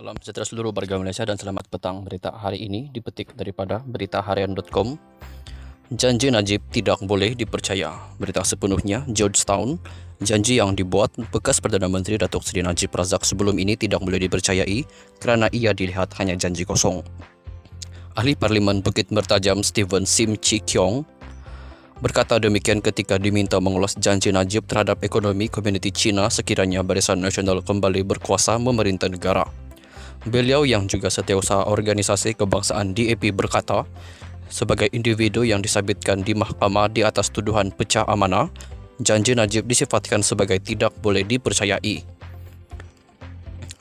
Salam sejahtera seluruh warga Malaysia dan selamat petang. Berita hari ini dipetik daripada beritaharian.com. Janji Najib tidak boleh dipercaya. Berita sepenuhnya Georgetown. Janji yang dibuat bekas Perdana Menteri Datuk Seri Najib Razak sebelum ini tidak boleh dipercayai kerana ia dilihat hanya janji kosong. Ahli Parlimen Bukit Mertajam Stephen Sim Chi Keong berkata demikian ketika diminta mengulas janji Najib terhadap ekonomi komuniti Cina sekiranya Barisan Nasional kembali berkuasa memerintah negara. Beliau yang juga setiausaha organisasi kebangsaan DAP berkata, sebagai individu yang disabitkan di mahkamah di atas tuduhan pecah amanah, janji Najib disifatkan sebagai tidak boleh dipercayai.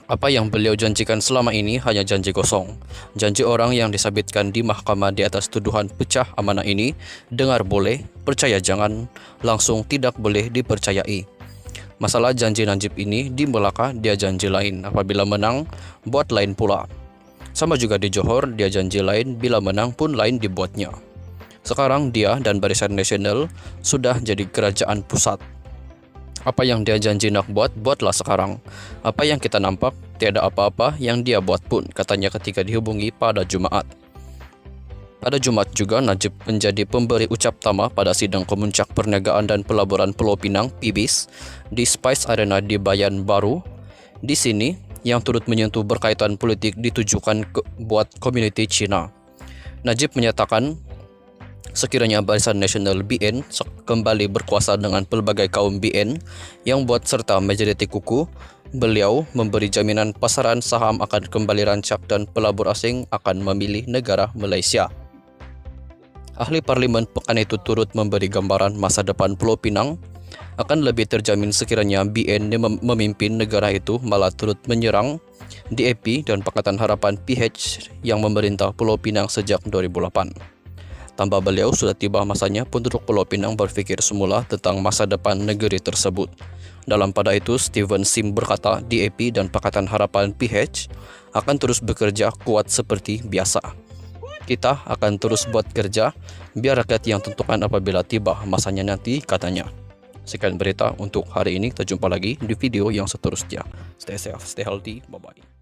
Apa yang beliau janjikan selama ini hanya janji kosong. Janji orang yang disabitkan di mahkamah di atas tuduhan pecah amanah ini, dengar boleh, percaya jangan, langsung tidak boleh dipercayai. Masalah janji Najib ini di Melaka dia janji lain, apabila menang buat lain pula. Sama juga di Johor dia janji lain, bila menang pun lain dibuatnya. Sekarang dia dan Barisan Nasional sudah jadi kerajaan pusat. Apa yang dia janji nak buat, buatlah sekarang. Apa yang kita nampak, tiada apa-apa yang dia buat pun, katanya ketika dihubungi pada Jumaat. Pada Jumat juga Najib menjadi pemberi ucap tama pada sidang Kemuncak Perniagaan dan Pelaburan Pulau Pinang (PIBIS) di Spice Arena di Bayan Baru. Di sini yang turut menyentuh berkaitan politik ditujukan buat komuniti Cina. Najib menyatakan sekiranya Barisan Nasional BN kembali berkuasa dengan pelbagai kaum BN yang buat serta majoriti kuku, beliau memberi jaminan pasaran saham akan kembali rancak dan pelabur asing akan memilih negara Malaysia. Ahli Parlimen pekan itu turut memberi gambaran masa depan Pulau Pinang akan lebih terjamin sekiranya BN memimpin negara itu malah turut menyerang DAP dan Pakatan Harapan PH yang memerintah Pulau Pinang sejak 2008. Tambah beliau sudah tiba masanya penduduk Pulau Pinang berfikir semula tentang masa depan negeri tersebut. Dalam pada itu, Stephen Sim berkata DAP dan Pakatan Harapan PH akan terus bekerja kuat seperti biasa. Kita akan terus buat kerja biar rakyat yang tentukan apabila tiba masanya nanti, katanya. Sekian berita untuk hari ini, kita jumpa lagi di video yang seterusnya. Stay safe, stay healthy, bye-bye.